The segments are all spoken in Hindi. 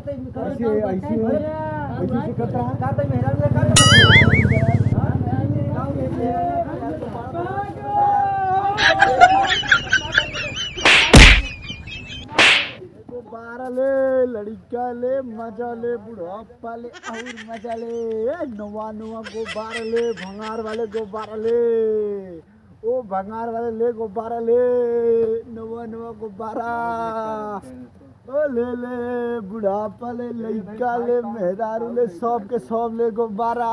गुब्बारा ले, लड़का ले, मजा ले, बुढ़ापा ले और मजा ले। नवा नवा गुब्बारा ले, भंगार वाले गुब्बारा ले, ओ भंगार वाले ले गुब्बारा ले, नवा नवा गुब्बारा ओ ले बुढ़ापा ले, लड़का ले, मेहरारू ले, सब के सब ले गुब्बारा,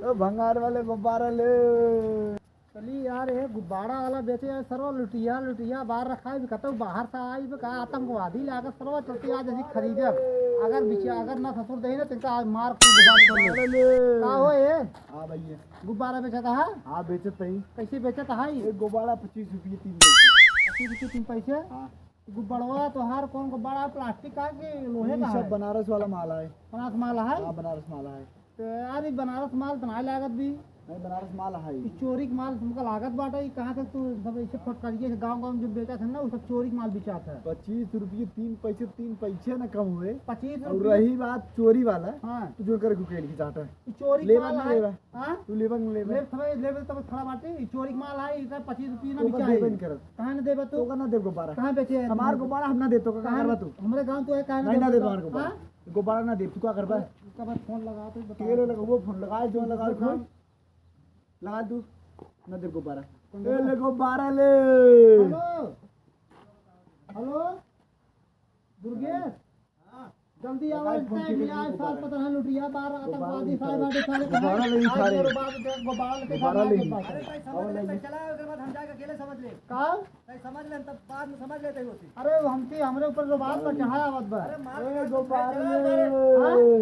ओ भंगार वाले गुब्बारा ले। चली यार ये गुब्बारा वाला बेचे यार सर्व लुटिया बाहर रखा है कहते बाहर से आई कहा आतंकवादी लाकर सर्व चलती आज ऐसी खरीदे अगर ना ससुर दही ना तिनका आज मार का हो ये। हाँ भैया गुब्बारा बेचता है। हाँ बेचत है। कैसे बेचता है? एक गुब्बारा 25 रुपये 3 पैसे। 25 रुपये 3 पैसे। हाँ गुब्बारा तो हर कौन गुब्बारा प्लास्टिक का कि लोहे का? सब बनारस वाला माल है। बनारस माल है? हाँ बनारस माल है। तो यार बनारस माल तो लागत भी नहीं बनारस माल है। चोरी माल तुमका लागत बाटा कहाँ तक तू सब ऐसे फटकारिए गाँव जो बेचा था ना वो सब चोरी माल बेचा था। 25 रुपये 3 पैसे न कम हुए। 25 और रही बात चोरी वाला हाँ तो जो कर गुकेल की चाहता है चोरी लेवा माल न है। लेवा हाँ तू लेवा न लेवा लेवे तब खड़ा बाटे चोरी माल है इधर 25 रुपये ना तो बेचा देबे है। न करत कहाँ न देबे तो का ना दे गुब्बारा कहाँ बेचे है? हमार गुब्बारा हम ना दे तो का करबा तू? हमारे गांव तो है कहाँ नहीं ना दे देबे? हमार गुब्बारा गुब्बारा ना दे तू का करबा? उसका बाद फोन लगा तो बता। तेरे लगा वो फोन लगा जो लगा फोन लगा तू ना दे गुब्बारा ले गुब्बारा ले। हेलो हेलो दुर्गेश जल्दी आओ आज साल पता है लुटिया बाहर आतंकवादी सारे गुब्बारा ले सारे गुब्बारा लेके गुब्बारा ले चला अगर बात हम जाके अकेले समझ ले का समझ ले तब बाद में समझ लेते होती। अरे हमरे ऊपर जो बात पर चढ़ाया मत बा। ए गुब्बारा ले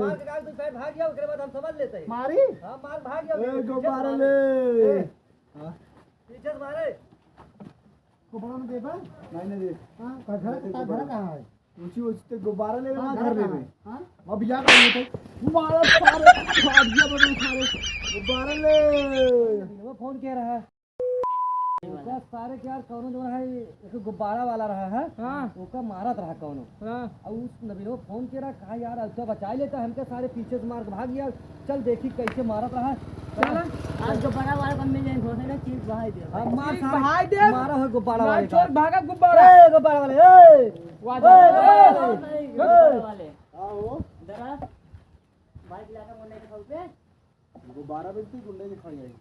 मार के कागज पैर भाग गया उसके बाद हम समझ लेते हैं। मारी हां मार भाग गया। ए गुब्बारा ले हां पीछे से मारे गुब्बारा में देबा नहीं नहीं दे। हां घर कहाँ है? ऊंची ऊंची गुब्बारा ले ना घर ले में हां अब या कर लेते गुब्बारा सारे फाड़ दिया बदल सारे गुब्बारा ले। वो फोन कह रहा है उसका सारे क्या कौनो जो है एक गुब्बारा वाला रहा है। हां ओका मारत रहा कौनो। हां और उस नबीनो फोन कह रहा कहा यार अच्छा बचा लेता हमके सारे पीछे से मार के भाग गया। चल देखी कैसे मारत रहा। चल आज गुब्बारा वाला कम में जाए घोड़े ना चीज बहाई दे। हां मार बहाई दे मारा है गुब्बारा वाले छोड़ भागा गुब्बारा ए गुब्बारा वाले ए गुब्बारा वाले आओ जरा बाइक लाकर मोने के खाऊ पे गुब्बारा बेचती गुंडे से खड़ी आई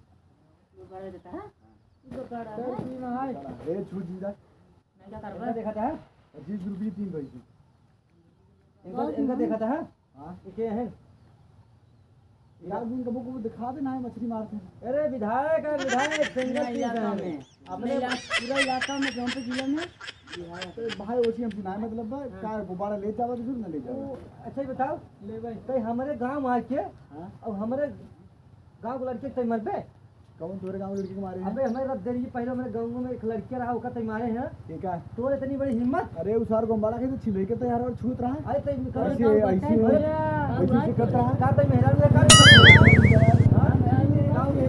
गुब्बारा देता है गुब्बारा ए छू जीदा नहीं करबा देखा था 25 रुपये 3 पैसे इनका देखा था। हां ये है यार दिन कबो कबो दिखा दे ना मछली मारते हैं। अरे विधायक है विधायक सिंगल इलाका में अपने पूरा इलाका में गाँव पे जिला में तो भाई ओसी हम सुनाए मतलब क्या गुब्बारा ले जावा तो फिर ना ले जावा। अच्छा ही बताओ ले भाई कहीं हमारे गांव आ के हां और हमारे गांव के लड़के तय मर पे कौन तोरे गांव लड़के को मारे हैं? अबे हमारे रब देरी पहले हमारे गांव में एक लड़के रहा ओका तय मारे हैं। ठीक है तो इतनी बड़ी हिम्मत अरे उस सार गुब्बारा के तो छिले के तो यार और छूत रहा है अरे तय ऐसे ऐसे करता रहा का तय मेहरा ले का गांव में